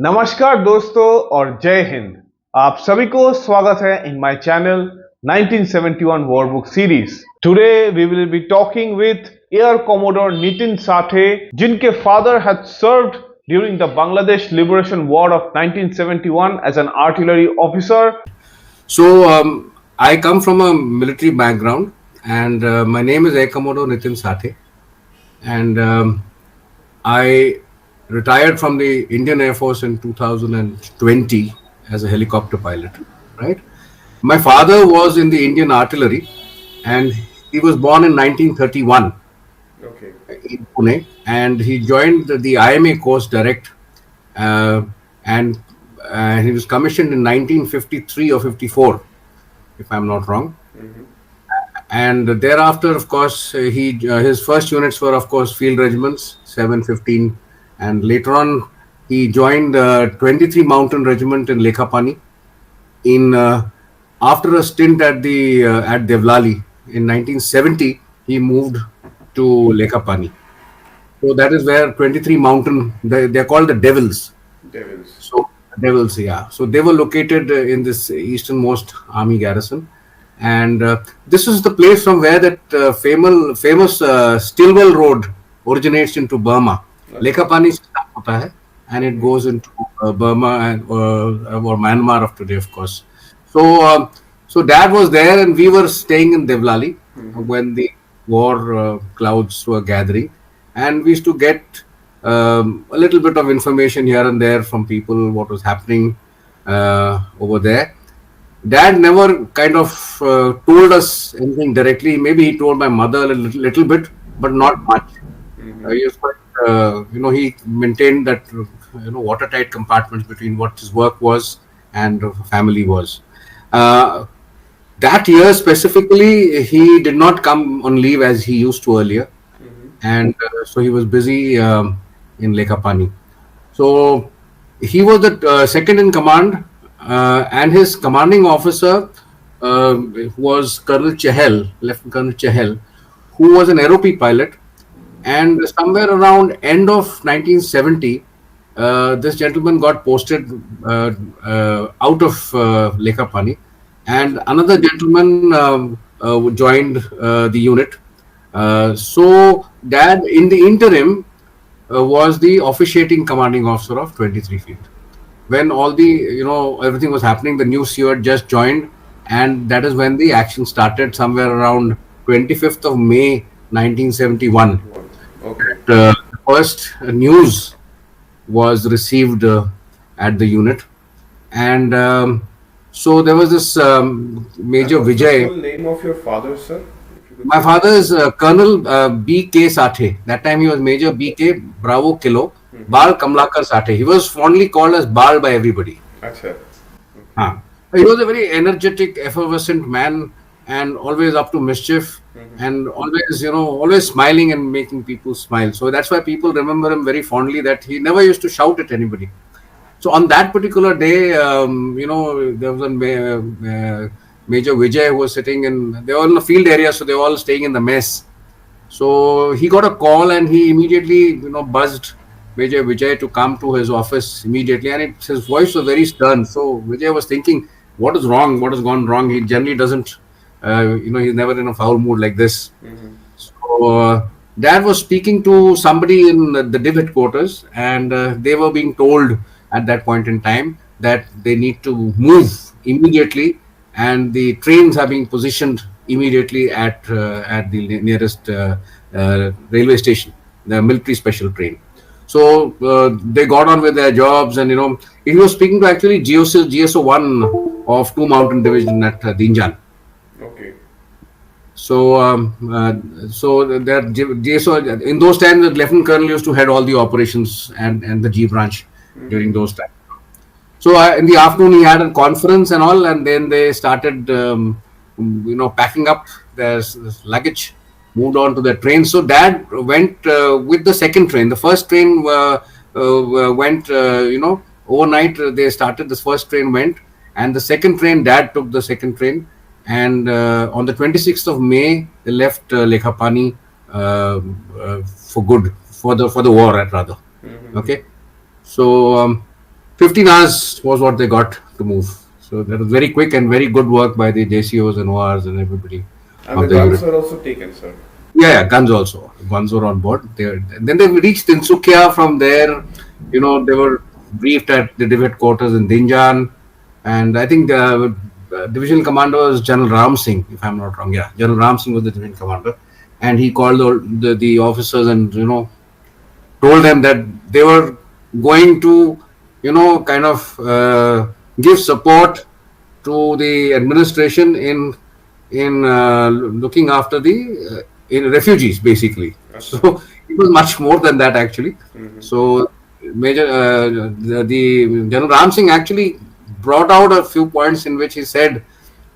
नमस्कार दोस्तों और जय हिंद। आप सभी को स्वागत है in my channel 1971 war book series. Today we will be talking with air commodore Nitin Sathe, जिनके father had served during the Bangladesh Liberation War of 1971 as an artillery officer. I come from a military background, and my name is Air Commodore Nitin Sathe, and I retired from the Indian Air Force in 2020 as a helicopter pilot. Right. My father was in the Indian Artillery, and he was born in 1931. Okay. In Pune, and he joined the IMA course direct, and he was commissioned in 1953 or 54, if I'm not wrong. And thereafter, of course, his first units were, of course, field regiments, 715, and later on he joined 23 Mountain Regiment in Lekhapani. After a stint at Devlali in 1970, he moved to Lekhapani. So that is where 23 Mountain, they're called the Devils. So Devils, yeah. So they were located in this easternmost army garrison. And this is the place from where that famous Stilwell Road originates into Burma. Lekhapani se start hota hai, and it goes into Burma or Myanmar of today, of course. So Dad was there, and we were staying in Devlali when the war clouds were gathering, and we used to get a little bit of information here and there from people what was happening over there. Dad never kind of told us anything directly. Maybe he told my mother a little bit, but not much. He was quite, he maintained that watertight compartments between what his work was and family was. That year specifically, he did not come on leave as he used to earlier, and so he was busy in Lekhapani. So he was the second in command, and his commanding officer was Colonel Chahal, Lieutenant Colonel Chahal, who was an aeroplane pilot. And somewhere around end of 1970, this gentleman got posted out of Lekhapani, and another gentleman joined the unit. So Dad, in the interim, was the officiating commanding officer of 23 Field. When all the, everything was happening, the new SEAD just joined, and that is when the action started somewhere around 25th of May 1971. Okay. The first news was received at the unit, and so there was this Major Vijay. What's the name of your father, sir? My father is Colonel BK Sathe. That time he was Major BK Bravo Kilo Bal Kamlakar Sathe. He was fondly called as Bal by everybody. Achha. He was a very energetic, effervescent man, and always up to mischief, and always smiling and making people smile. So that's why people remember him very fondly, that he never used to shout at anybody. So on that particular day, there was a Major Vijay who was sitting they were in the field area, so they were all staying in the mess. So he got a call, and he immediately, buzzed Major Vijay to come to his office immediately, and his voice was very stern. So Vijay was thinking, what is wrong? What has gone wrong? He generally doesn't, he's never in a foul mood like this. So Dad was speaking to somebody in the div headquarters, and they were being told at that point in time that they need to move immediately, and the trains are being positioned immediately at the nearest railway station, the military special train. So they got on with their jobs, and he was speaking to actually GSO 1 of 2 Mountain Division at Dinjan. Okay. So that GSO, in those times, the Lieutenant Colonel used to head all the operations and the G branch during those times. So in the afternoon, he had a conference and all, and then they started, packing up their luggage, moved on to the train. So Dad went with the second train. The first train went, overnight. They started. The first train went, and the second train, Dad took the second train. And on the 26th of May, they left Lekhapani for good, for the war, rather. Okay. So 15 hours was what they got to move. So that was very quick and very good work by the JCOs and ORs and everybody And the of the guns unit. were also taken, sir. Yeah, guns also. Guns were on board. Then they reached Tinsukia. From there, they were briefed at the division quarters in Dinjan. And I think the division commander was General Ram Singh, if I'm not wrong. Yeah, General Ram Singh was the division commander. And he called the officers and, told them that they were going to, kind of give support to the administration in looking after the in refugees, basically. So it was much more than that, actually. So Major the General Ram Singh actually brought out a few points in which he said,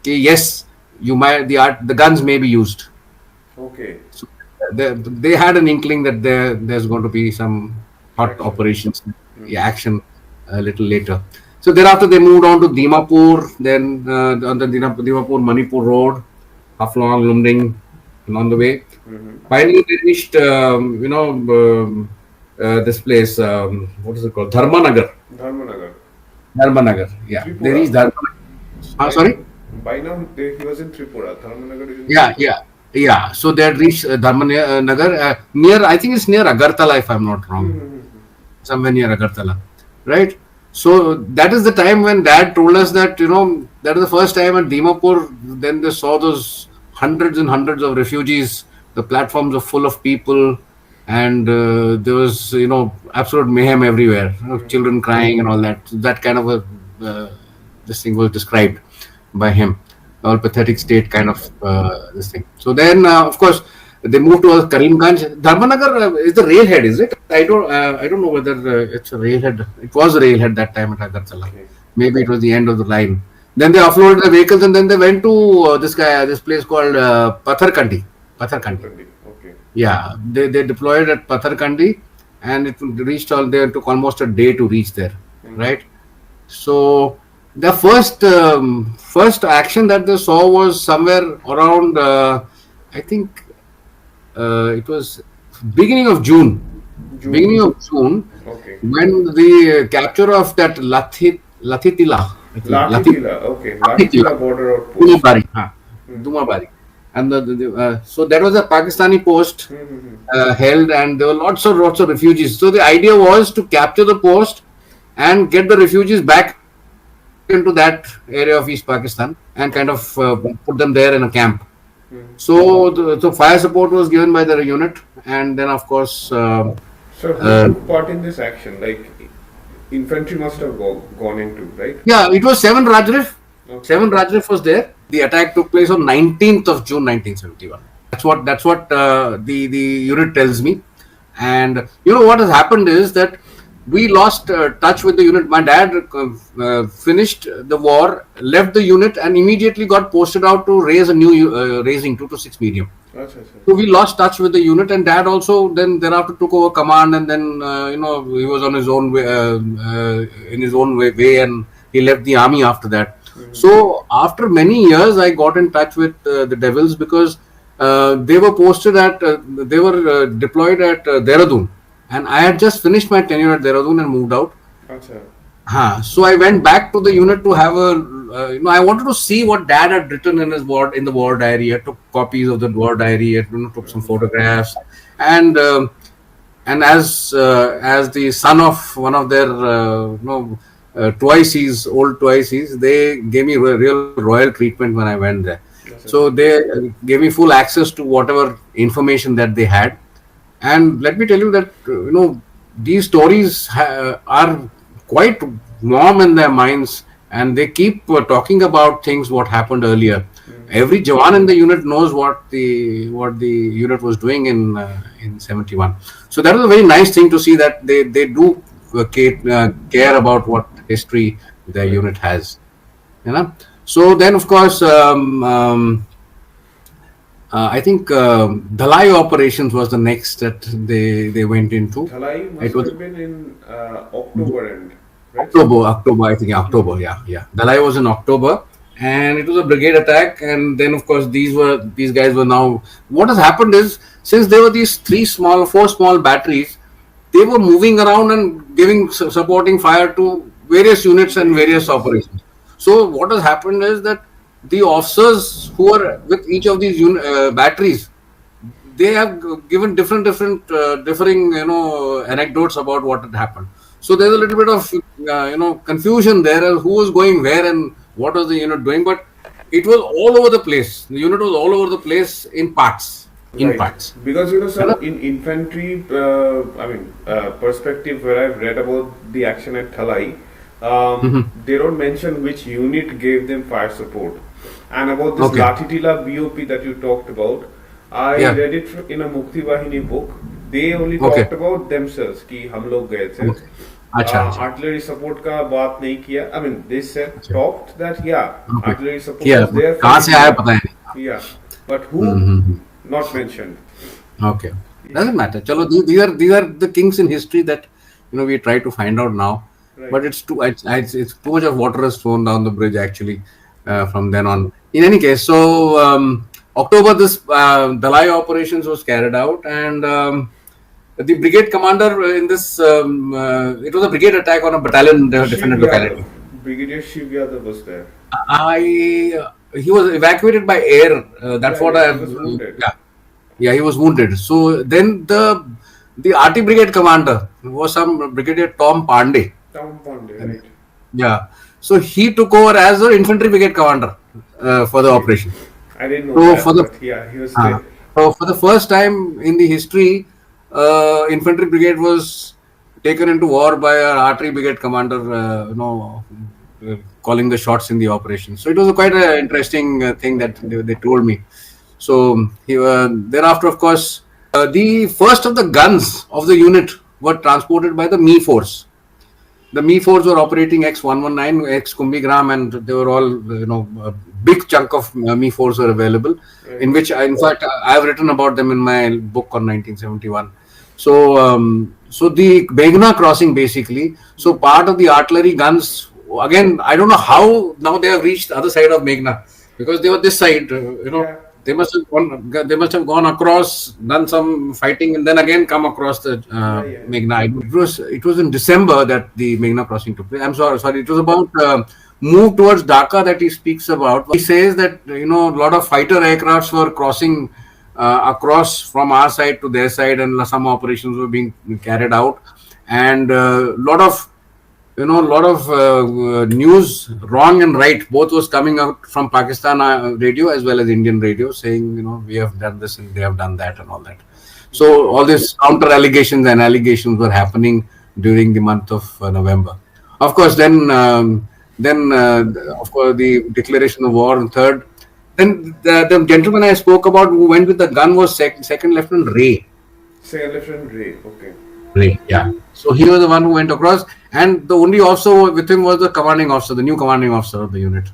yes, you might the guns may be used. Okay. So they had an inkling that there's going to be some hot operations, action a little later. So thereafter they moved on to Dimapur, then on the Dimapur Manipur Road, Haflong, Lumding, and on the way. Finally they reached, this place, what is it called? Dharmanagar. Dharmanagar, yeah. Tripura. They reached Dharmanagar. Sorry? By now, he was in Tripura. Dharmanagar is in Yeah. So they had reached Dharmanagar, I think it's near Agartala, if I'm not wrong. Somewhere near Agartala, right? So that is the time when Dad told us that, that is the first time at Dimapur, then they saw those hundreds and hundreds of refugees. The platforms were full of people, and there was, absolute mayhem everywhere. Children crying and all that. That kind of this thing was described by him. All pathetic state kind of this thing. So then, of course, they moved to Karimganj. Dharmanagar is the railhead, is it? I don't know whether it's a railhead. It was a railhead that time at Agartala. Maybe it was the end of the line. Then they offloaded the vehicles and then they went to this place called Patharkandi. Okay. Yeah, they deployed at Patharkandi, and it reached all there. It took almost a day to reach there, right? So the first action that they saw was somewhere around, I think it was beginning of June. Beginning of June, when the capture of that Lathitila. Okay. Lathitila border outpost. Dumabari. And so that was a Pakistani post held, and there were lots of refugees. So the idea was to capture the post and get the refugees back into that area of East Pakistan and kind of put them there in a camp. So fire support was given by the unit, and then of course. So who took part in this action? Like infantry must have gone into, right? Yeah, it was 7 Rajrif. 7 Rajrif was there. The attack took place on 19th of June 1971. That's what the unit tells me. And what has happened is that we lost touch with the unit. My dad finished the war, left the unit, and immediately got posted out to raise a new raising 226 medium. So we lost touch with the unit, and Dad also then thereafter took over command, and then he was on his own way, in his own way, and he left the army after that. So after many years, I got in touch with the Devils because they were posted at, they were deployed at Dehradun, and I had just finished my tenure at Dehradun and moved out. So I went back to the unit to have I wanted to see what Dad had written in the war diary. I took copies of the war diary. I took some photographs, and as the son of one of their old Twiceys, they gave me real royal treatment when I went there. So they gave me full access to whatever information that they had, and let me tell you that these stories are quite warm in their minds, and they keep talking about things what happened earlier. Every Jawan in the unit knows what the unit was doing in 71. So that was a very nice thing to see that they do care about what history their unit has. So then of course I think Dhalai operations was the next that they went into. Dhalai must have been in October end, right? October, I think. October, yeah. Dhalai was in October, and it was a brigade attack. And then, of course, these guys were now. What has happened is, since there were these 4 small batteries, they were moving around and supporting fire to various units and various operations. So what has happened is that the officers who are with each of these batteries, they have given differing anecdotes about what had happened. So there's a little bit of confusion there as who was going where and what was the unit doing, but it was all over the place. The unit was all over the place in parts. In Right. parts. Because sir, in infantry, perspective, where I've read about the action at Thalai, they don't mention which unit gave them fire support. And about this Okay. Latitila BOP that you talked about, I Yeah. read it in a Mukti Bahini book. They only Okay. talked about themselves कि हम लोग गए थे. Okay. अच्छा, अच्छा. Artillery support का बात नहीं किया. I mean, they said अच्छा. talked that yeah, Okay. artillery support Yeah, was there. कहाँ से आया पता है नहीं. Yeah, but who not mentioned. Okay, doesn't matter. Chalo, these are the kinks in history that we try to find out now. Right. But it's too much of water has flown down the bridge actually from then on. In any case, so October this Dalai operations was carried out, and the brigade commander in this it was a brigade attack on a battalion defended Shiv locality. Yadav. Brigadier Shiv Yadav was there. He was evacuated by air. That's Yeah, what yeah, I he was wounded. yeah, he was wounded. So then the RT brigade commander was some Brigadier Tom Pandey. Town Pandey, right? Yeah. So he took over as the infantry brigade commander for the operation. I didn't know So that, for the but yeah, he was uh, there. so for the first time in the history, infantry brigade was taken into war by a artillery brigade commander, calling the shots in the operation. So it was quite an interesting thing that they told me. So thereafter, of course, the first of the guns of the unit were transported by the Me Force. The Me Force were operating X119, X Kumbhigram, and they were all, a big chunk of Me Force were available. Right. In which, in fact, I have written about them in my book on 1971. So, so the Meghna crossing basically. So part of the artillery guns. Again, I don't know how now they have reached the other side of Meghna, because they were this side. Yeah. They must have gone across, done some fighting, and then again come across the Yeah. Meghna. It was in December that the Meghna crossing took place. I'm sorry. It was about move towards Dhaka that he speaks about. He says that a lot of fighter aircrafts were crossing across from our side to their side, and some operations were being carried out, and a lot of news, wrong and right, both was coming out from Pakistan radio as well as Indian radio, saying, we have done this and they have done that and all that. So all these counter allegations and allegations were happening during the month of November. Of course, then of course the declaration of war and third. Then the gentleman I spoke about who went with the gun was Second Lieutenant Ray. Second Lieutenant Ray, okay. Ray, yeah. So he was the one who went across, and the only officer with him was the commanding officer, the new commanding officer of the unit.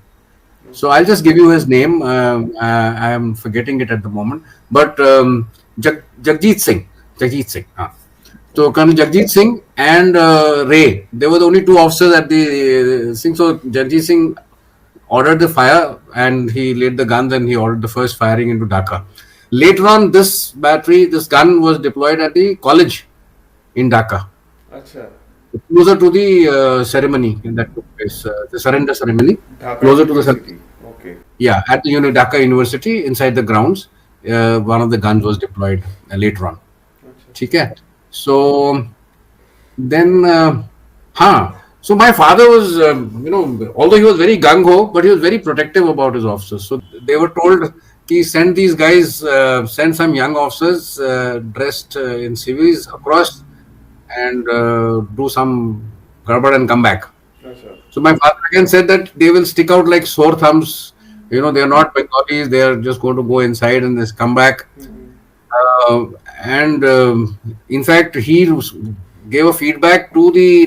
So I'll just give you his name. I am forgetting it at the moment, but Jagjit Singh. So Colonel Jagjit Singh and Ray, they were the only two officers at the thing. So Jagjit Singh ordered the fire, and he laid the guns, and he ordered the first firing into Dhaka. Later on, this gun was deployed at the college in Dhaka, Acha. closer to the ceremony that took place, the surrender ceremony, Dhaka closer to the University. Okay. yeah, at the Dhaka University inside the grounds. One of the guns was deployed later on. Acha. Okay. So then, so my father was, although he was very gung ho, but he was very protective about his officers. So they were told, he send these guys, send some young officers dressed in civils across and do some garbad and come back. Acha. So my father again said that they will stick out like sore thumbs. They are not Bengalis. They are just going to go inside and just come back. And in fact, he gave a feedback to the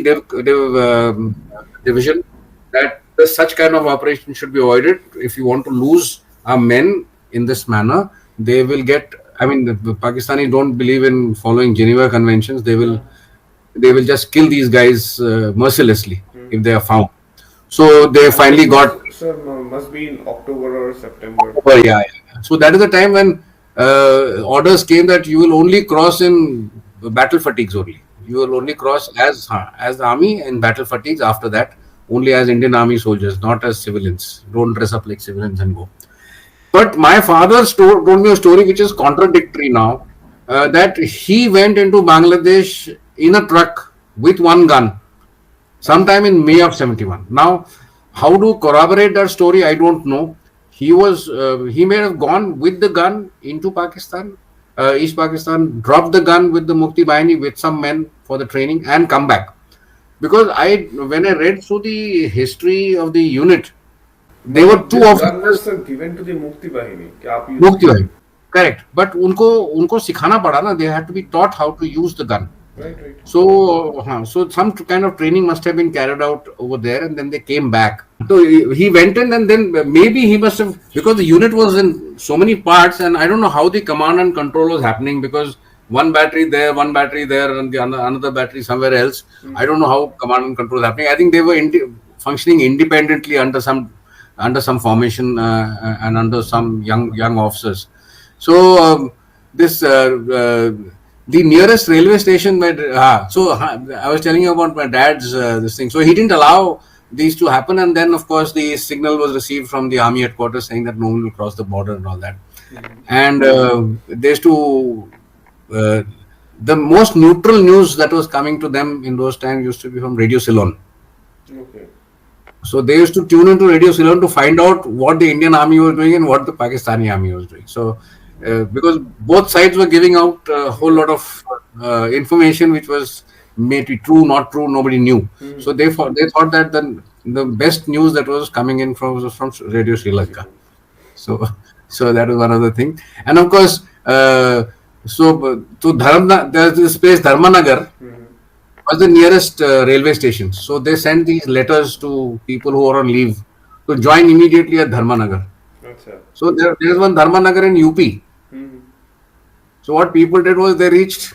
division that such kind of operation should be avoided. If you want to lose our men in this manner, they will get. I mean, the Pakistanis don't believe in following Geneva Conventions. They will just kill these guys mercilessly if they are found. So they finally got. Sir, must be in October or September. Oh, yeah. So that is the time when orders came that you will only cross in battle fatigues only. You will only cross as the army in battle fatigues. After that, only as Indian Army soldiers, not as civilians. Don't dress up like civilians and go. But my father told me a story which is contradictory now. That he went into Bangladesh in a truck with one gun sometime in May of 71. Now, how to corroborate that story, I don't know. He may have gone with the gun into Pakistan, East Pakistan, dropped the gun with the Mukti Bahini with some men for the training and come back. Because when I read through the history of the unit, they were two This gun was officers. given to the Mukti Bahini कि आप use मुक्ति कीजिए. भाई, correct. But उनको सिखाना पड़ा ना. They had to be taught how to use the gun. Right. So some kind of training must have been carried out over there, and then they came back. So he went in, and then maybe he must have, because the unit was in so many parts, and I don't know how the command and control was happening, because one battery there, and the another battery somewhere else. I don't know how command and control was happening. I think they were functioning independently under some formation and under some young officers. So this the nearest railway station I was telling you about my dad's this thing. So he didn't allow these to happen, and then of course the signal was received from the army headquarters saying that no one will cross the border and all that. And they used to the most neutral news that was coming to them in those times used to be from Radio Ceylon. Okay. So they used to tune into Radio Ceylon to find out what the Indian army was doing and what the Pakistani army was doing. So because both sides were giving out a whole lot of information which was maybe true, not true, nobody knew. So they thought that the best news that was coming in was from Radio Sri Lanka. So that was one other thing. And of course, there's this place Dharmanagar was the nearest railway station. So they sent these letters to people who were on leave to join immediately at Dharmanagar. Achha. So there's one Dharmanagar in UP. So what people did was they reached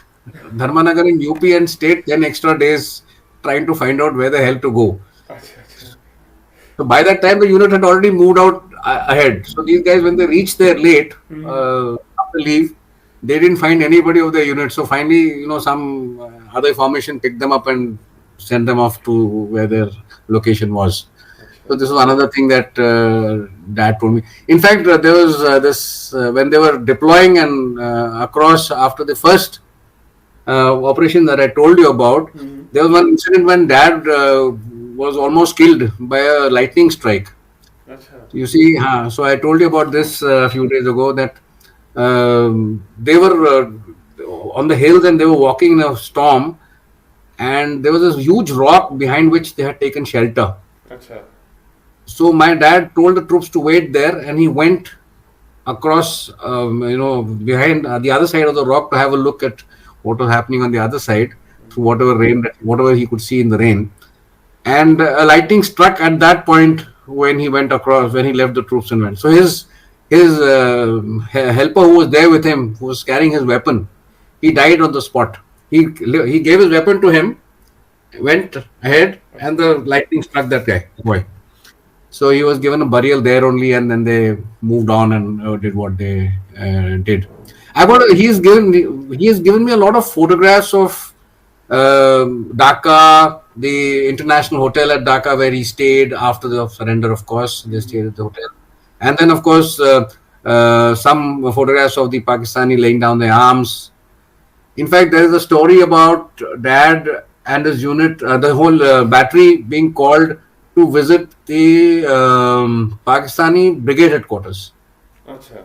Dharmanagar in UP and stayed 10 extra days trying to find out where the hell to go. Achha. So by that time, the unit had already moved out ahead. So these guys, when they reached there late after leave, they didn't find anybody of their unit. So finally, some other formation picked them up and sent them off to where their location was. So this was another thing that Dad told me. In fact, there was this when they were deploying and across after the first operation that I told you about. There was one incident when Dad was almost killed by a lightning strike. Achha. You see, so I told you about this a few days ago that they were on the hills and they were walking in a storm, and there was this huge rock behind which they had taken shelter. Achha. So my dad told the troops to wait there, and he went across, behind the other side of the rock to have a look at what was happening on the other side through whatever he could see in the rain. And a lightning struck at that point when he went across, when he left the troops and went. So his helper who was there with him, who was carrying his weapon, he died on the spot. He gave his weapon to him, went ahead, and the lightning struck that boy. So he was given a burial there only, and then they moved on and did what they did. He has given me a lot of photographs of Dhaka, the international hotel at Dhaka where he stayed after the surrender. Of course, they stayed at the hotel, and then of course some photographs of the Pakistani laying down their arms. In fact, there is a story about Dad and his unit, the whole battery being called to visit the Pakistani brigade headquarters. Achha.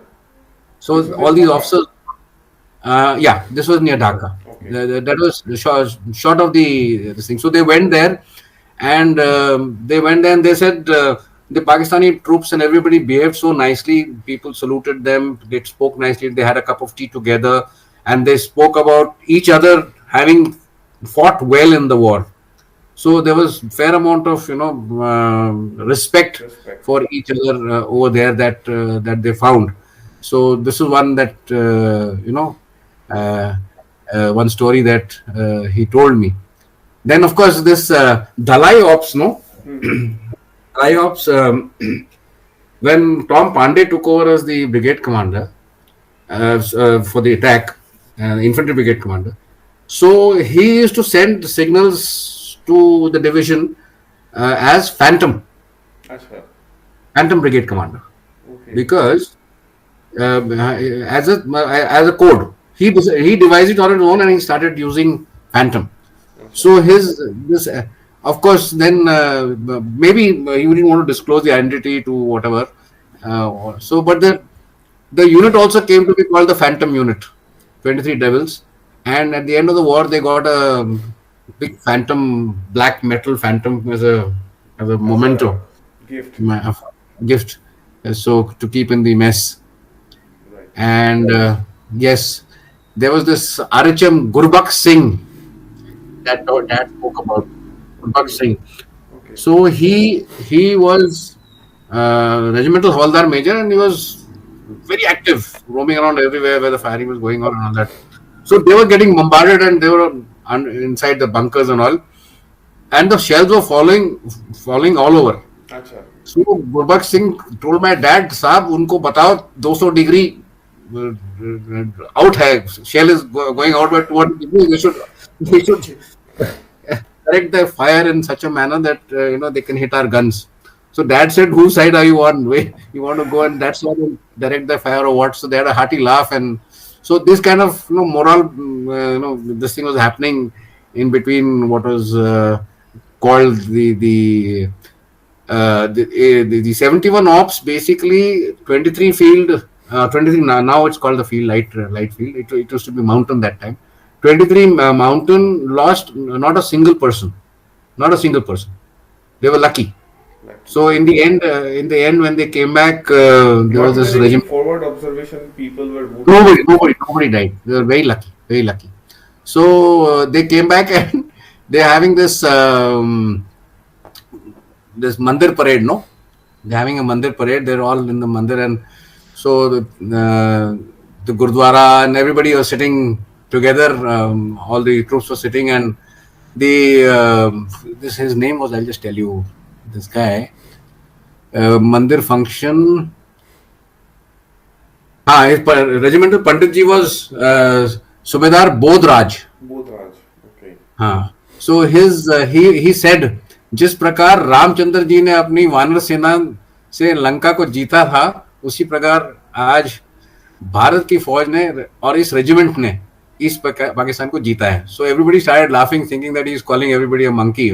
So all these officers, this was near Dhaka. Okay. That was the short of this thing. So they went there, and they said the Pakistani troops and everybody behaved so nicely. People saluted them. They spoke nicely. They had a cup of tea together, and they spoke about each other having fought well in the war. So there was fair amount of respect for each other over there that they found. So this is one that one story that he told me. Then of course this Dalai Ops, Dalai Ops. When Tom Pandey took over as the brigade commander for the attack, infantry brigade commander, So he used to send signals to the division as Acha. Phantom Brigade Commander, Okay. because as a code, he devised it on his own and he started using Phantom. Acha. So his this of course then maybe he didn't want to disclose the identity to whatever. So, but the unit also came to be called the Phantom Unit, 23 Devils, and at the end of the war they got a big Phantom, black metal Phantom as a As a memento, gift. a gift, so to keep in the mess. Right. And yes, there was this RHM Gurbakh Singh that our dad spoke about. Gurbakh Singh. Okay. So he was regimental Havaldar major, and he was very active, roaming around everywhere where the firing was going on and all that. So they were getting bombarded, and they were inside the bunkers and all, and the shells were falling all over. Acha. So Gurbakh Singh told my dad, "साहब उनको बताओ 200 degree out है, shell is going out by 200 degrees. They should direct the fire in such a manner that they can hit our guns." So dad said, "Whose side are you on? Wait, you want to go and that's why they direct the fire or what?" So they had a hearty laugh, and so this kind of moral, this thing was happening in between what was called the 71 ops, basically 23 field, 23 now it's called the field light field. It used to be mountain that time. 23 mountain lost not a single person, not a single person. They were lucky. Lucky. So in the end, when they came back, there Not was this even any regiment. forward observation, people were wounded. Nobody died. They were very lucky, very lucky. So they came back and they're having this mandir parade. No, they're having a mandir parade. They're all in the mandir, and so the gurdwara and everybody was sitting together. All the troops were sitting, and this his name was. I'll just tell you. This guy. Mandir function. His regimental Pandit ji was Subedar Bodhraj. Bodhraj. Okay. हाँ, so he said, जिस प्रकार रामचंद्र जी ने अपनी वानर सेना से लंका को जीता था, उसी प्रकार आज भारत की फौज ने और इस रेजिमेंट ने इस पाकिस्तान को जीता है. So everybody started laughing, thinking that he is calling everybody a monkey,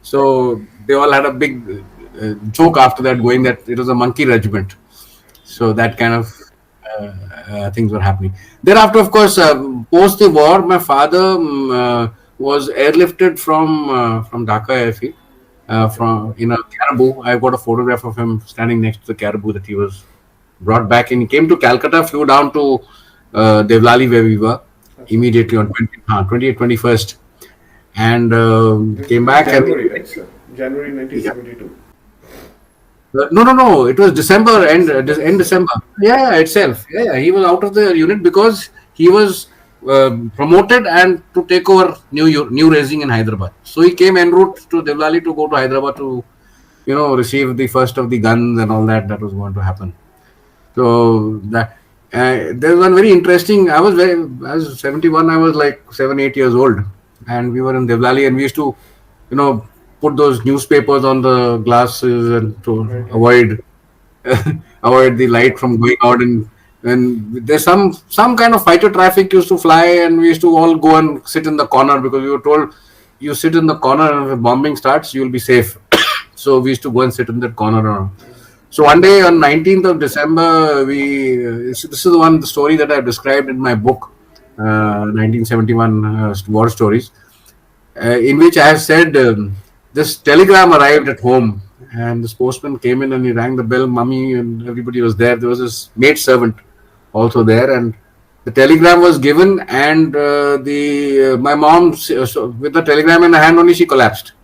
So they all had a big joke after that, going that it was a monkey regiment. So that kind of things were happening. Thereafter, of course, post the war, my father was airlifted from Dhaka airfield, from in a caribou. I've got a photograph of him standing next to the caribou that he was brought back in. He came to Calcutta, flew down to Devlali where we were immediately on 20th, 21st, and came back. January, right, sir? January 1972. No. It was December, end December. Yeah, itself. Yeah, he was out of the unit because he was promoted and to take over new raising in Hyderabad. So he came en route to Devlali to go to Hyderabad to, receive the first of the guns and all that was going to happen. So that there's one very interesting. I was 71. I was like 7-8 years old, and we were in Devlali, and we used to, put those newspapers on the glasses and to avoid the light from going out. And there's some kind of fighter traffic used to fly, and we used to all go and sit in the corner because we were told, you sit in the corner and if bombing starts, you'll be safe. So we used to go and sit in that corner. So one day on 19th of December, this is the story that I've described in my book, 1971 War Stories, in which I have said, this telegram arrived at home, and this postman came in and he rang the bell. Mummy and everybody was there. There was this maid servant also there, and the telegram was given, and my mom, with the telegram in her hand only, she collapsed.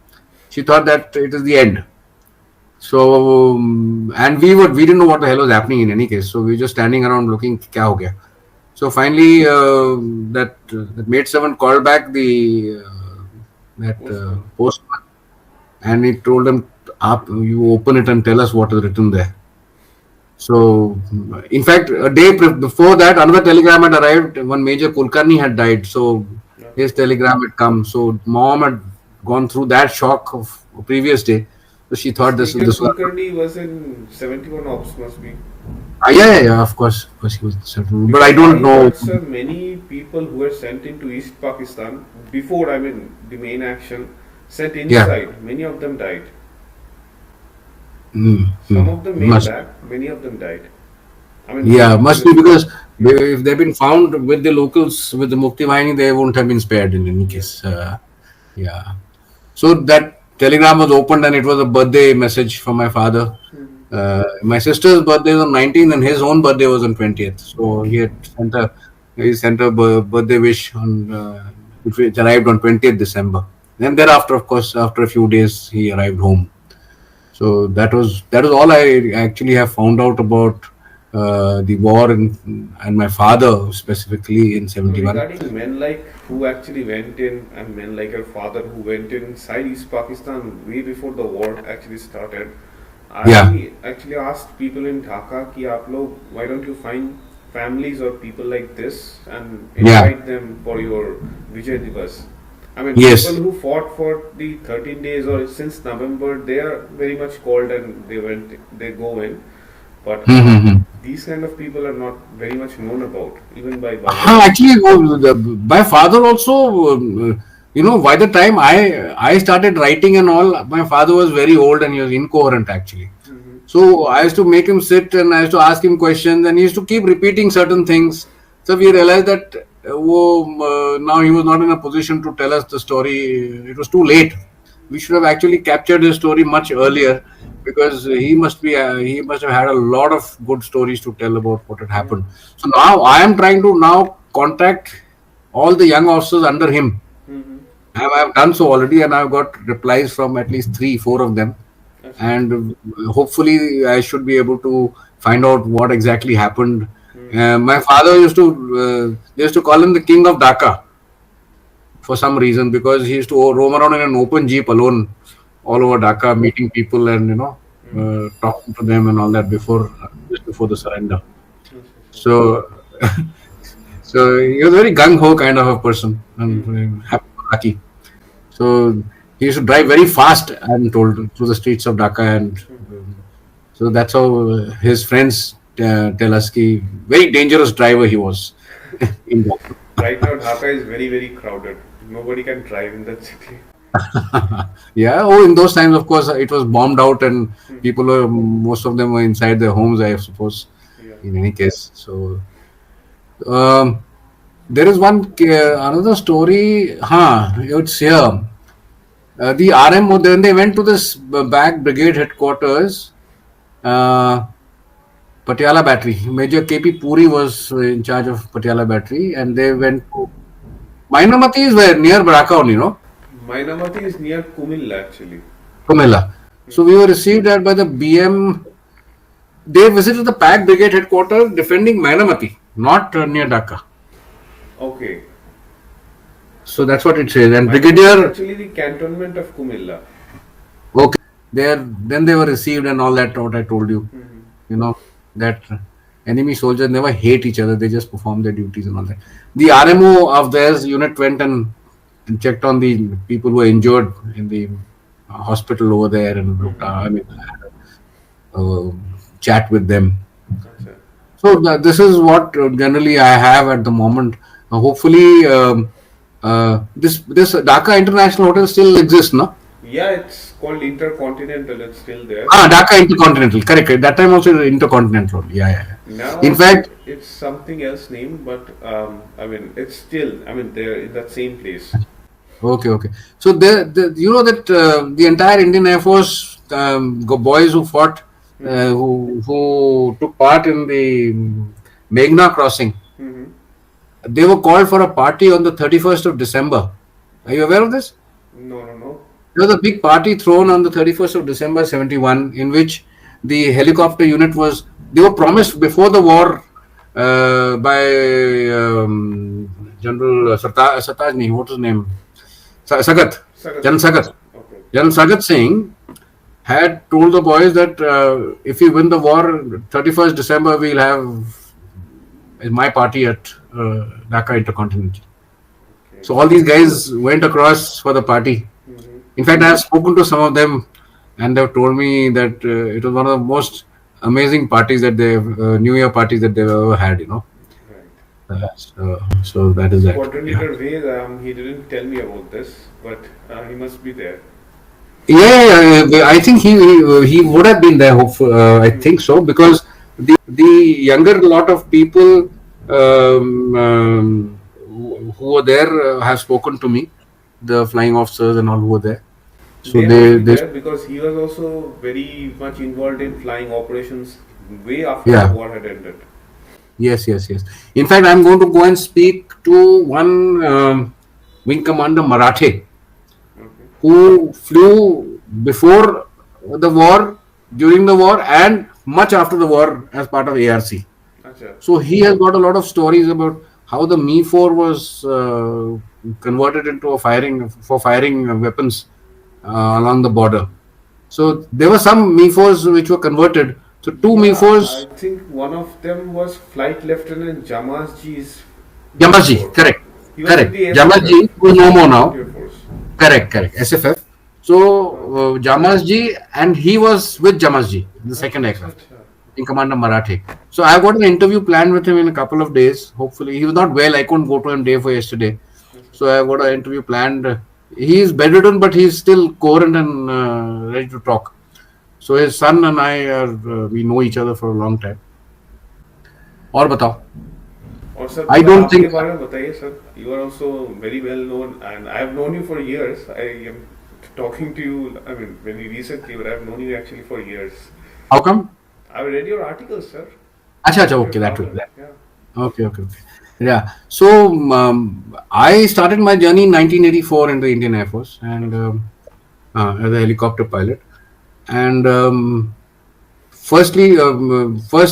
She thought that it is the end. So and we didn't know what the hell was happening in any case. So we were just standing around looking, kya ho gaya? So finally, that maid servant called back that postman, and he told him, you open it and tell us what is written there. So, in fact, a day before that, another telegram had arrived. One Major Kulkarni had died. So, his Okay. telegram had come. So, mom had gone through that shock of previous day. So, she thought This Major this was. Kulkarni was in 71 Ops, must be. Yeah, of course, he was certain. But I Because don't I know. heard, sir, many people who were sent into East Pakistan before, I mean, the main action, sent Yeah. inside. Many of them died. Mm, Some mm, of them made must. back, many of them died. I mean, Yeah, within must the be spot. because Yeah. if they've been found with the locals, with the Mukti Bahini, they won't have been spared in any Yeah. case. Yeah. So that telegram was opened and it was a birthday message from my father. Mhm. My sister's birthday was on 19th and his own birthday was on 20th. So he sent a birthday wish on which arrived on 20th December. And thereafter, of course, after a few days, he arrived home. So that was all I actually have found out about the war and my father specifically in So 71. regarding men like who actually went in and men like your father who went inside East Pakistan way before the war actually started, Yeah, I actually asked people in Dhaka कि आप लोग why don't you find families or people like this and yeah, invite them for your Vijay Divas. I mean, people yes. who fought for the 13 days or since November, they are very much called and they go in. But these kind of people are not very much known about, even by Bangladesh. Actually, my father also, by the time I started writing and all, my father was very old and he was incoherent actually. Hmm. So I used to make him sit and I used to ask him questions and he used to keep repeating certain things. So we realized that now he was not in a position to tell us the story. It was too late. We should have actually captured his story much earlier because he must have had a lot of good stories to tell about what had Yeah. happened. So now I am trying to now contact all the young officers under him. Hmm. I've done so already and I've got replies from at least three, four of them, Achha. and hopefully I should be able to find out what exactly happened. Hmm. My father they used to call him the king of Dhaka for some reason because he used to roam around in an open jeep alone all over Dhaka, meeting people and Hmm. talking to them and all that just before the surrender. Achha. So so he was a very gung ho kind of a person and Hmm. happy go lucky. So he used to drive very fast, I'm told, through the streets of Dhaka, and so that's how his friends tell us he very dangerous driver he was in Dhaka. Right now, Dhaka is very, very crowded. Nobody can drive in that city. Yeah. Oh, in those times, of course, it was bombed out, and most of them were inside their homes, I suppose. Yeah. In any case, so um, there is another story. It's here. The RMO, then they went to this back brigade headquarters, uh, Patiala Battery. Major KP Puri was in charge of Patiala Battery, and they went to Mainamati is where near Baraka only, no? Mainamati is near Kumilla actually. Kumela. So we were received at by the BM. They visited the Pack Brigade headquarters defending Mainamati, not near Dhaka. Okay. So that's what it says. And Mainamati is Brigadier, actually the cantonment of Kumilla. okay, then they were received and all that. What I told you, Hmm. you know, that enemy soldiers never hate each other. They just perform their duties and all that. The RMO of theirs unit went and checked on the people who were injured in the hospital over there and looked. I mean, uh, chat with them. Achha. So this is what generally I have at the moment. Hopefully, this Dhaka International Hotel still exists, no? Yeah, it's called Intercontinental. It's still there. Dhaka Intercontinental. Correct. Correct. That time also Intercontinental. Yeah, yeah, yeah. In Now fact, it's something else name, but I mean, it's still. I mean, they're in that same place. okay, okay. So you know that the entire Indian Air Force boys who fought, Hmm. who took part in the Meghna crossing, Hmm. they were called for a party on the 31st of December. Are you aware of this? No, no, no. There was a big party thrown on the 31st of December 71 in which the helicopter unit they were promised before the war by General Satajni, what was his name? Sagat, Sagat. Jan Sagat. Okay. Jan Sagat Singh, had told the boys that if we win the war, 31st December, we'll have my party at Dhaka Intercontinental. Okay. So all these guys went across for the party. Mhm. In fact, I have spoken to some of them, and they've told me that it was one of the most amazing parties that New Year parties that they've ever had. Right. So that is that. Squadron Yeah. leader Ved, he didn't tell me about this, but he must be there. Yeah, I think he would have been there. Hopefully, I think so because the younger lot of people who were there have spoken to me, the flying officers and all who were there. So They must be they there because he was also very much involved in flying operations way after the yeah. war had ended. Yes. In fact, I'm going to go and speak to one wing commander Marathe Okay. who flew before the war, during the war, and much after the war as part of ARC. Acha. So he has got a lot of stories about how the Me-4 was converted into a firing weapons along the border. So there were some Me-4s which were converted. So two Me-4s. I think one of them was Flight Lieutenant Jamasji's Jamasji, Me-4. correct. He was in the Jamasji, who is no more now. Air Force. Correct. SFF. So Jamasji, and he was with Jamasji, the second aircraft, in Commander Marathe. So I've got an interview planned with him in a couple of days. Hopefully, he was not well. I couldn't go to him day for yesterday. So I've got an interview planned. He is bedridden, but he's still coherent and ready to talk. So his son and I we know each other for a long time. और बताओ. और sir I don't आपके think- बारे में बताइए sir. You are also very well known, and I have known you for years. I am talking to you. I mean, very recently, but I have known you actually for years. How come? I've read your articles, sir. अच्छा, okay, that way. Yeah. Okay. Yeah. So I started my journey in 1984 in the Indian Air Force and as a helicopter pilot. And first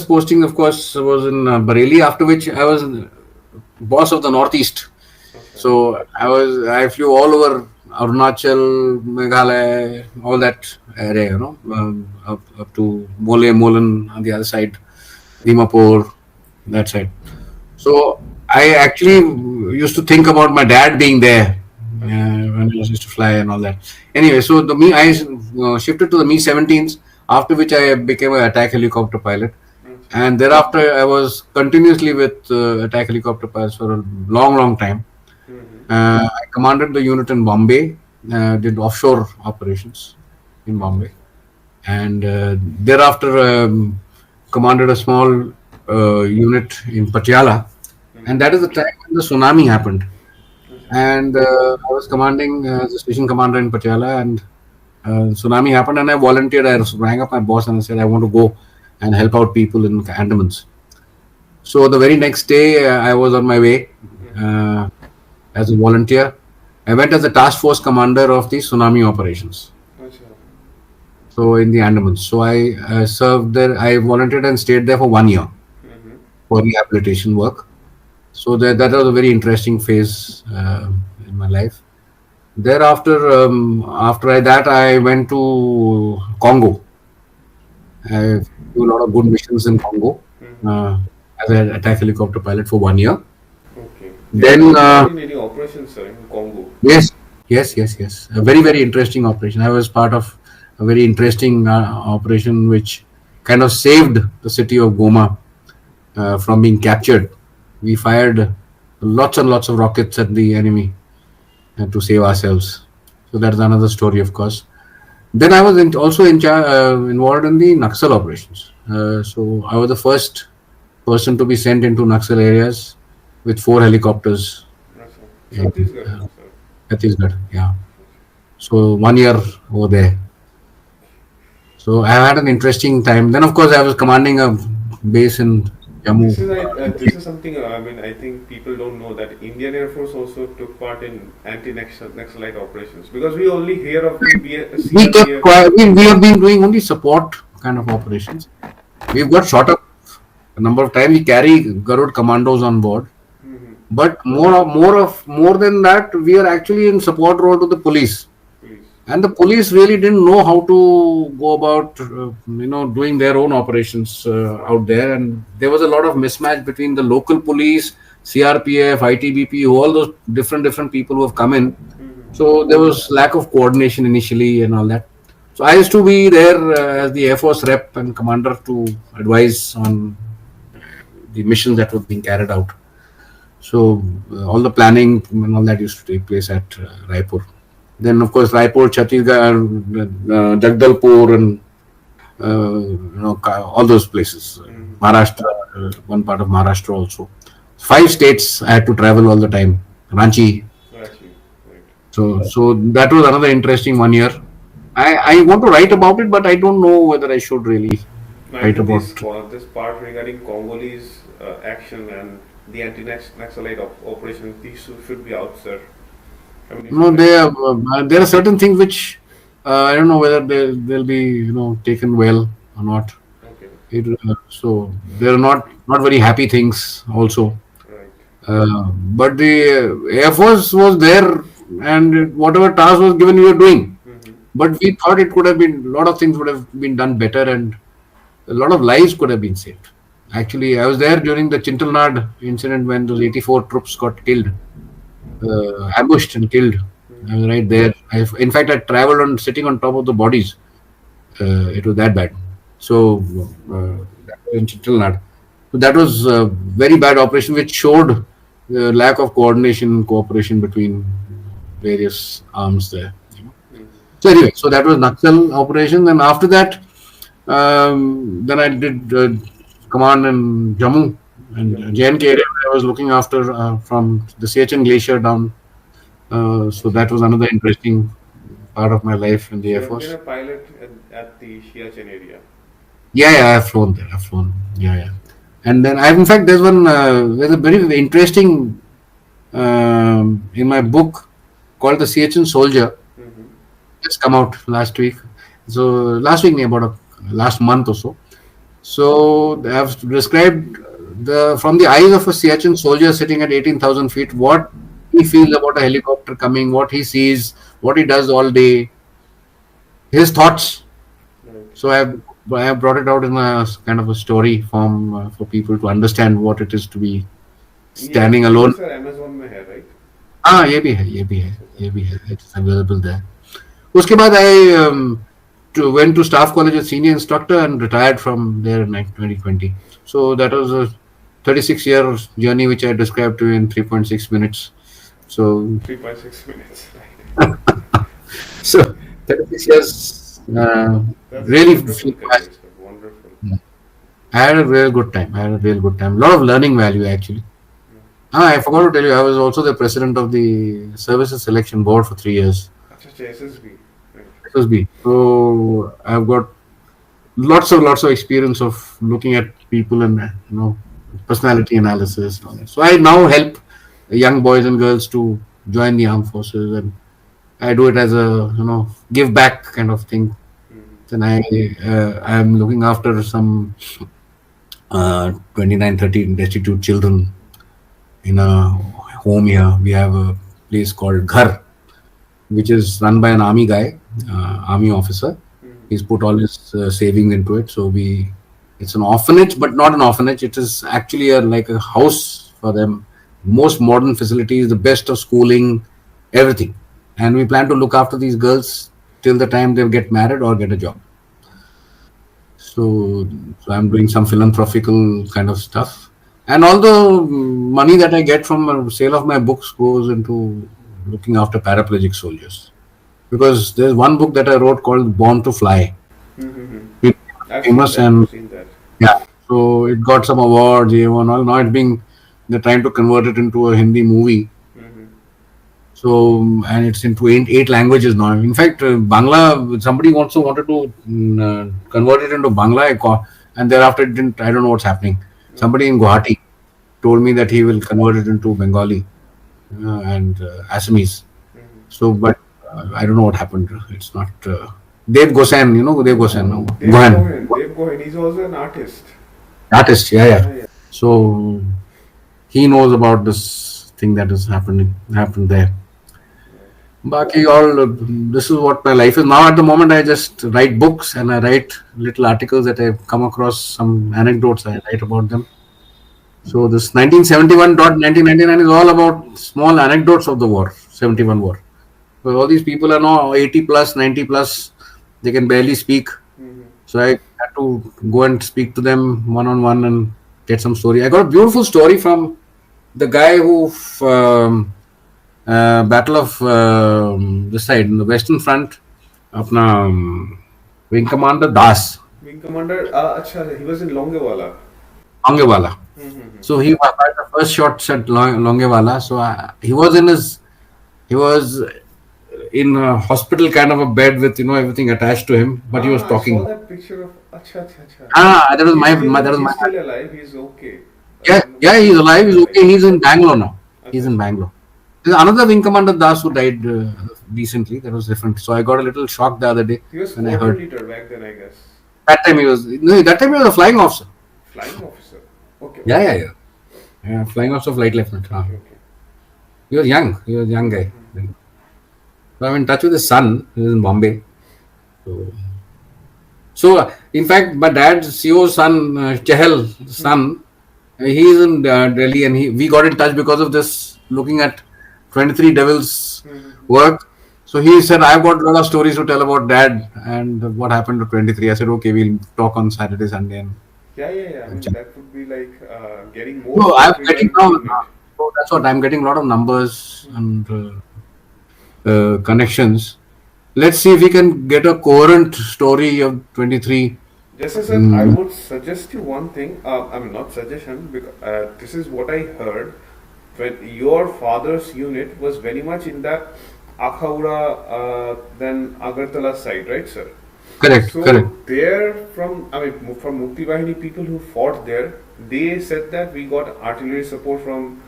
posting, of course, was in Bareilly. After which I was boss of the Northeast. So I flew all over Arunachal, Meghalaya, all that area, up to Molan on the other side, Dimapur, that side. So I actually used to think about my dad being there when I used to fly and all that. Anyway, so I shifted to the Me-17s, after which I became an attack helicopter pilot. And thereafter, I was continuously with attack helicopter pilots for a long time. I commanded the unit in Bombay, did offshore operations in Bombay. And thereafter, commanded a small unit in Patiala. And that is the time when the tsunami happened. And I was commanding as a station commander in Patiala, and tsunami happened, and I volunteered. I rang up my boss and I said, I want to go and help out people in Andamans. So the very next day, I was on my way as a volunteer. I went as the task force commander of the tsunami operations. So in the Andamans. So I served there. I volunteered and stayed there for 1 year for rehabilitation work. So that was a very interesting phase in my life. Thereafter, after that, I went to Congo. I do a lot of good missions in Congo as an attack helicopter pilot for 1 year. Okay. Then Any operations, sir, in Congo? Yes. A very interesting operation. I was part of a very interesting operation which kind of saved the city of Goma from being captured. We fired lots and lots of rockets at the enemy to save ourselves. So that's another story, of course. Then I was also involved in the Naxal operations. So I was the first person to be sent into Naxal areas with 4 helicopters. Chhattisgarh, yeah. So 1 year over there. So I had an interesting time. Then, of course, I was commanding a base in Jammu. This is something, I think people don't know that Indian Air Force also took part in anti-Naxalite operations, because we only hear of the We have been doing only support kind of operations. We've got shot up a number of times. We carry Garud commandos on board, but more than that, we are actually in support role to the police. and the police really didn't know how to go about doing their own operations out there, and there was a lot of mismatch between the local police, CRPF, ITBP, all those different people who have come in. So there was lack of coordination initially and all that. So I used to be there as the Air Force rep and commander to advise on the missions that were being carried out. So all the planning and all that used to take place at Raipur. Then, of course, Raipur, Chhattisgarh, Jagdalpur, and all those places. Maharashtra, one part of Maharashtra also. 5 states I had to travel all the time. Ranchi. Actually, right. So that was another interesting 1 year. I want to write about it, but I don't know whether I should really I write think about. this part regarding Congolese action and the anti-Naxalite operation, these should be out, sir. I mean, if No, you can. there are certain things which I don't know whether they'll be taken well or not. Okay, So there are not very happy things also. right. But the Air Force was there, and whatever task was given, we were doing. Mm-hmm. But we thought it could have been a lot of things would have been done better, and a lot of lives could have been saved. Actually, I was there during the Chintalnad incident when those 84 troops got killed, ambushed and killed. I was right there. In fact, I traveled on sitting on top of the bodies. It was that bad. So that was in Chittalnad. So that was a very bad operation, which showed the lack of coordination and cooperation between various arms there. So anyway, so that was Naxal operation. And after that, then I did command in Jammu and JNK area, where I was looking after from the Siachen Glacier down. So that was another interesting part of my life in the So you Air have been Force. a pilot at the Siachen area. Yeah, I've flown there. I've flown. Yeah. And then in fact, there's a very interesting in my book called The Siachen Soldier. Mm-hmm. It's come out last week. So last week, about last month or so. So I've described from the eyes of a Siachen soldier sitting at 18,000 feet, what he feels about a helicopter coming, what he sees, what he does all day, his thoughts. Right. So I have brought it out in a kind of a story form for people to understand what it is to be standing ये alone. sir Amazon में है, right? हाँ ये भी है it's available there. उसके बाद I went to staff college as senior instructor and retired from there in 2020. So that was a 36-year journey which I described to you in 3.6 minutes. So 3.6 minutes, right? so 36 years That's a really wonderful flew fast. career, sir. Wonderful. I had a real good time. A lot of learning value actually. I forgot to tell you, I was also the president of the Services Selection Board for 3 years. अच्छा अच्छा SSB, right? SSB. So I've got lots of experience of looking at people and personality analysis and all that. So I now help young boys and girls to join the armed forces, and I do it as a give back kind of thing. Then I am looking after some 29-30 destitute children in a home here. We have a place called Ghar, which is run by an army guy, army officer. He's put all his savings into it. So it's an orphanage, but not an orphanage. It is actually like a house for them. Most modern facilities, the best of schooling, everything. And we plan to look after these girls till the time they get married or get a job. So I'm doing some philanthropical kind of stuff. And all the money that I get from the sale of my books goes into looking after paraplegic soldiers. Because there's one book that I wrote called Born to Fly. Mm-hmm. It's I've famous I've seen that. yeah. So it got some awards, and all. Now they're trying to convert it into a Hindi movie. Mm-hmm. So, and it's into eight languages now. In fact, Bangla, somebody also wanted to convert it into Bangla, and thereafter it didn't. I don't know what's happening. Somebody in Guwahati told me that he will convert it into Bengali and Assamese. So, but I don't know what happened. It's not. Dev Gosen, Dev Gosen. No? Gohan. Dev Gohan, he's also an artist. Artist, yeah. Yeah. So he knows about this thing that has happened there. Baki all this is what my life is now. At the moment, I just write books and I write little articles that I've come across, some anecdotes I write about them. So this 1971 dot 1999 is all about small anecdotes of the war, 71 war. But all these people are now 80 plus, 90 plus. They can barely speak. Mhm. So I had to go and speak to them one on one and get some story. I got a beautiful story from the guy who Battle of this side in the Western Front, अपना Wing Commander Das Wing Commander, acha, he was in Longewala. Longewala. Mm-hmm. So he fired the first shots at Longewala. So he was in a hospital kind of a bed with everything attached to him, but he was I saw talking. that picture of. Acha, acha, acha. That was that was He's my still alive. He's okay. I yeah, don't know yeah, what he's alive. He's like. okay. He's in Bangalore now. He's Acha, in acha. Bangalore. There's another Wing Commander Das who died recently. That was different. So I got a little shocked the other day He was when I squadron heard. leader back then, I guess. That time he was no, that time he was a flying officer. Flying officer. Okay, Yeah, okay. yeah, yeah. Yeah, flying officer, flight lieutenant. Okay, okay. He was young. He was a young guy. So I'm in touch with his son. He was in Bombay. So, in fact, my dad's CEO's son, Chahal, son, he's in Delhi, and we got in touch because of this. Looking at 23 Devils Mm-hmm. work. So he said, I've got a lot of stories to tell about dad and what happened to 23. I said, okay, we'll talk on Saturday, Sunday. Yeah, yeah, yeah. I mean, And that would be like getting more so I'm stuff getting regarding the now. unit. So that's what I'm getting a lot of numbers and connections. Let's see if we can get a coherent story of 23. Just as I Mm, would suggest you one thing. I mean, not suggestion, because this is what I heard. When your father's unit was very much in that Akhaura, then Agartala side, right, sir? correct, correct. So there, from Mukti Bahini people who fought there, they said that we got artillery support from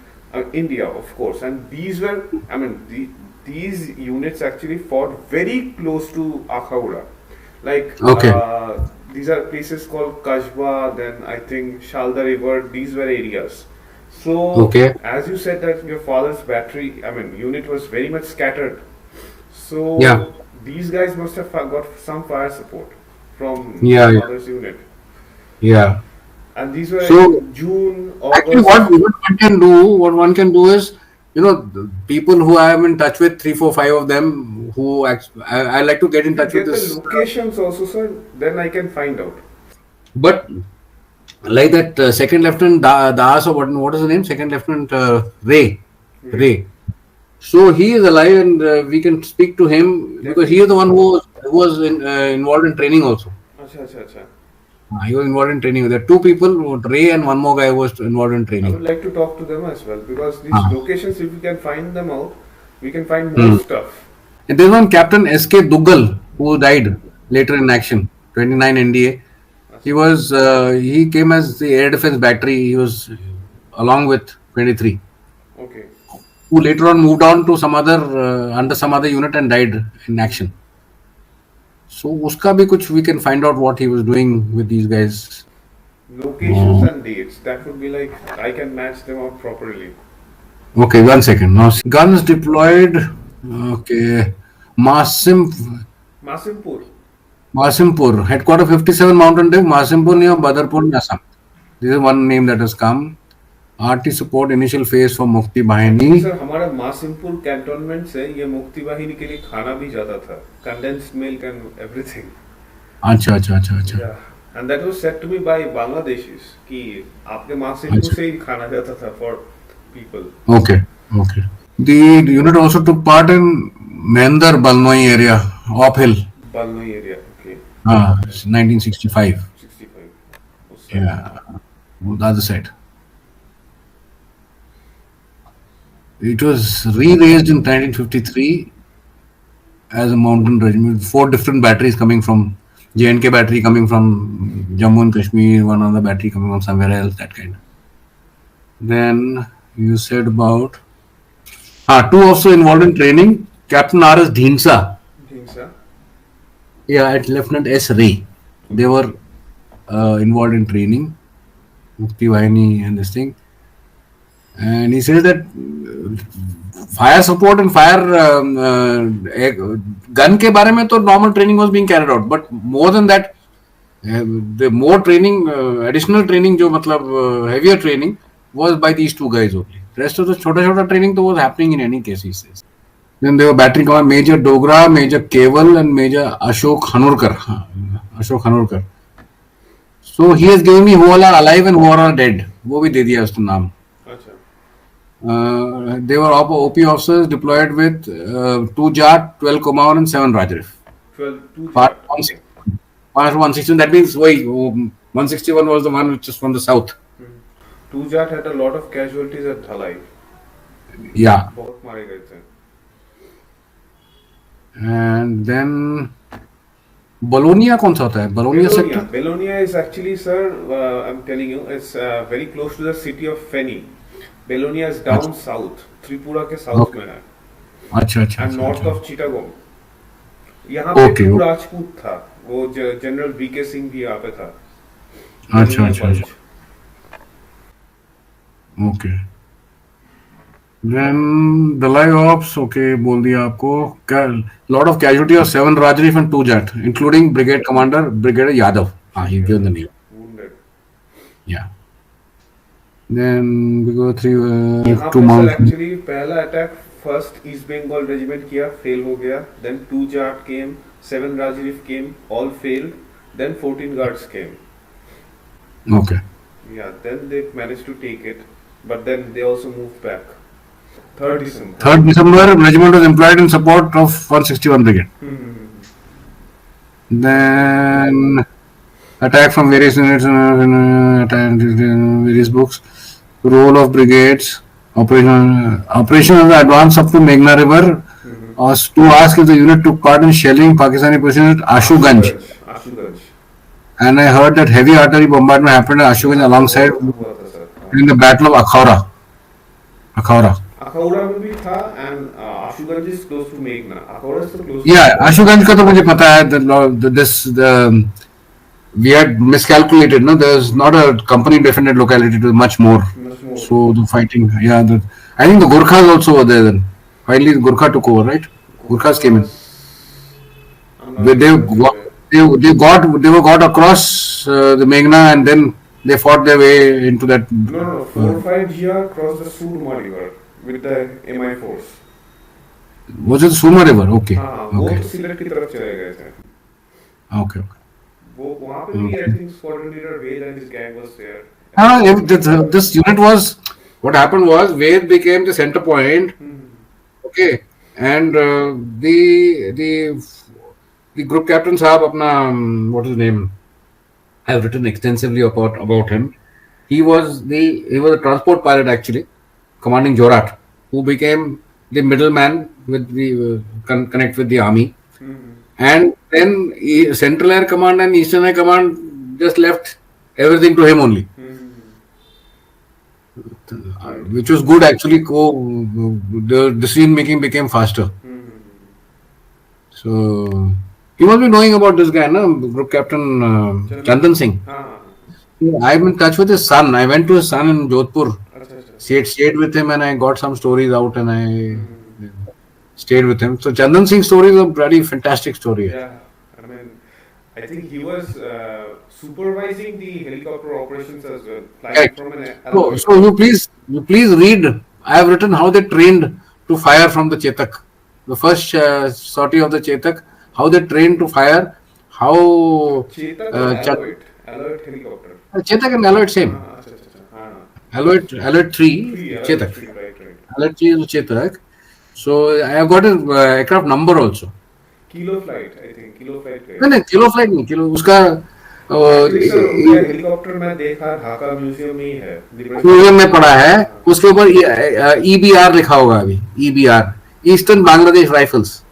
India, of course, and these were, these units actually fought very close to Akhaura. Like Okay, these are places called Kashba, then I think Shalda River. These were areas. So okay. as you said that your father's battery, unit was very much scattered. Yeah, So these guys must have got some fire support from your yeah, yeah, father's unit. yeah. And these were So in June, actually, August. what one can do is, the people who I am in touch with, three, four, five of them, I like to get in If you touch with get the this. locations also, sir, then I can find out. But like that second lieutenant Das, or what is the name? Second lieutenant Ray, Right. Ray. So he is alive, and we can speak to him because he is the one who was involved in training also. Acha, acha, acha. He was involved in training. There are two people, Ray and one more guy who was involved in I would training. like to talk to them as well because these Ah. locations, if we can find them out, we can find more Hmm. stuff. And there's one Captain S.K. Duggal who died later in action, 29 NDA. Acha. He came as the air defense battery. He was along with 23, Okay. who later on moved on to some other under some other unit and died in action. So uska bhi kuch we can find out what he was doing with these guys. Locations and dates. That would be like I can match them out properly. Okay, 1 second. Now guns deployed. Okay, Masim Masimpur. Masimpur headquarter 57 Mountain Dev Masimpur near Badarpur, Assam. This is one name that has come. RT support initial phase for Mukti actually Bahini. Sir हमारा Masimpur cantonment से ये मुक्ति वाहिनी के लिए खाना भी जाता था कंडेंस्ड मिल्क एंड एवरीथिंग अच्छा अच्छा अच्छा अच्छा या and that was said to me by Bangladeshis कि आपके मासिमपुर अच्छा. से ही खाना जाता था for people Okay, okay. The unit also took part in Mendar Balnoi area, Op Hill, Balnoi area okay 1965. 65 उस side Yeah, on the other side. It was re-raised in 1953 as a mountain regiment. Four different batteries coming from JNK battery coming from Jammu and Kashmir, one other battery coming from somewhere else, that kind. Then you said about two also involved in training. Captain R.S. Dhinsa, Dhindsa yeah, at Lieutenant S. Ray. They were involved in training. Mukti Vahini and this thing. And he says that fire support and fire gun के बारे में तो normal training was being carried out, but more than that, the more training, additional training जो मतलब heavier training was by these two guys only. The rest of the छोटा training तो was happening in any case, he says. Then they were battery command Major Dogra, Major Keval, and Major Ashok Hanurkar. Ashok Hanurkar. So he has given me who all are alive and who all are dead. वो भी दे दिया उसका नाम. They were OP officers deployed with 2 Jat, 12 Commodore, and 7 Rajarif. 12 Part 161. That means 161 was the one which is from the south. 2 Jat had a lot of casualties at Dhalai. Yeah. बहुत मारे गए थे. And then Bologna कौन सा होता है? Bologna sector? Bologna is actually, sir, I'm telling you, it's very close to the city of Feni. Bologna is down south, Tripura के south में है. अच्छा. And north of Chittagong. यहाँ पे टू राजपूत था. वो जनरल बीके सिंह भी यहाँ पे था. अच्छा. Okay. Then Dalai Ops, okay, बोल दिया आपको. Lot of casualty of 7 Rajarif and 2 Jat, including Brigade Commander Brigadier Yadav. He given the name. Wounded. Yeah. Then we go through यहाँ to पे Mount. actually पहला attack first East Bengal regiment किया, fail हो गया. Then 2 Jat came, 7 Rajarif came, all failed. Then 14 guards came. Okay. Yeah, then they managed to take it, but then they also moved back. 3rd December. 3rd December, regiment was employed in support of 161 Brigade. Then attack from various units various books. Role of brigades. Operation of the advance up to Meghna River was to ask if the unit took part in shelling Pakistani positions at Ashuganj. And I heard that heavy artillery bombardment happened at Ashuganj alongside in the Battle of Akhaura. Akhaura में भी था, and Ashuganj is close to Meghna. Akhaura is so close. Yeah, Ashuganj का तो मुझे पता है. We had miscalculated. No, there's not a company defended locality. It was much more. So the fighting, I think the Gurkhas also were there then. Finally, the Gurkha took over, right? Gurkhas came in. They were got across the Meghna, and then they fought their way into that. No, 4-5 GR crossed the Surma River with the MI force. Was it Surma River? Okay. वो तो slate की तरफ चले गए थे. Okay. वो वहाँ पे भी I think squadron leader Ved and his gang was there. This unit was, what happened was Ved became the center point. Okay, and the group captain Saab, apna, what is his name? I have written extensively about him. He was a transport pilot actually, commanding Jorat, who became the middleman with the connect with the army. And then Central Air Command and Eastern Air Command just left everything to him only. Which was good actually. The decision making became faster. So you must be knowing about this guy, no? Group Captain Chandan Singh. I'm in touch with his son. I went to his son in Jodhpur. Stayed with him, and I got some stories out, and I stayed with him. So Chandan Singh's story is a very fantastic story. Yeah, I mean, I think he was supervising the helicopter operations as well, flying from an. So you please read. I have written how they trained to fire from the Chetak. The first sortie of the Chetak, how they trained to fire, how Chetak Alloyed helicopter. Chetak and Alloyed same. Alloyed 3 Chetak. Alloyed 3 is Chetak. So I have got an aircraft number also. Kilo flight, I think. Kilo flight. नहीं kilo flight नहीं kilo उसका helicopter में देखा Dhaka museum में ही है. Museum में पड़ा है. उसके ऊपर EBR लिखा होगा अभी. EBR eastern Bangladesh rifles.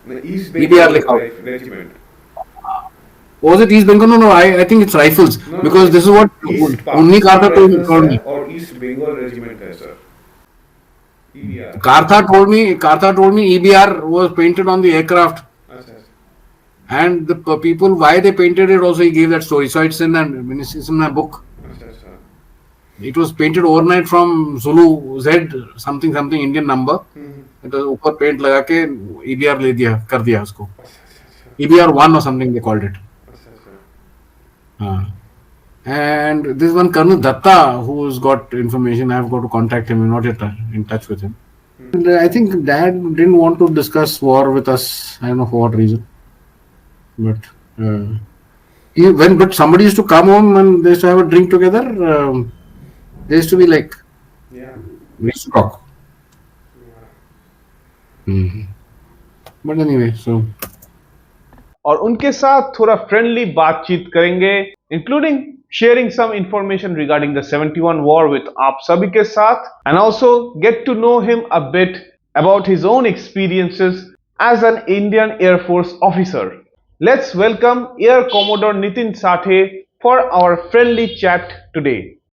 EBR लिखा होगा. Regiment. Was it East Bengal? No, I think it's rifles because this is what only Kartha told me. Or East Bengal Regiment है sir. EBR. Kartha told me EBR was painted on the aircraft. And the people, why they painted it also, he gave that story. So it's in my book. It was painted overnight from Zulu Z something something Indian number. तो ऊपर paint लगा के EBR ले दिया कर दिया उसको. EBR 1 or something they called it. And this one Colonel Datta, who's got information, I've got to contact him. I'm not yet in touch with him. And I think Dad didn't want to discuss war with us. I don't know for what reason. But but somebody used to come home and they used to have a drink together. They used to be like, we used to talk. But anyway, so. और उनके साथ थोड़ा friendly बातचीत करेंगे, including sharing some information regarding the 71 war with आप सभी के साथ, and also get to know him a bit about his own experiences as an Indian air force officer. Let's welcome Air Commodore Nitin Sathe for our friendly chat today.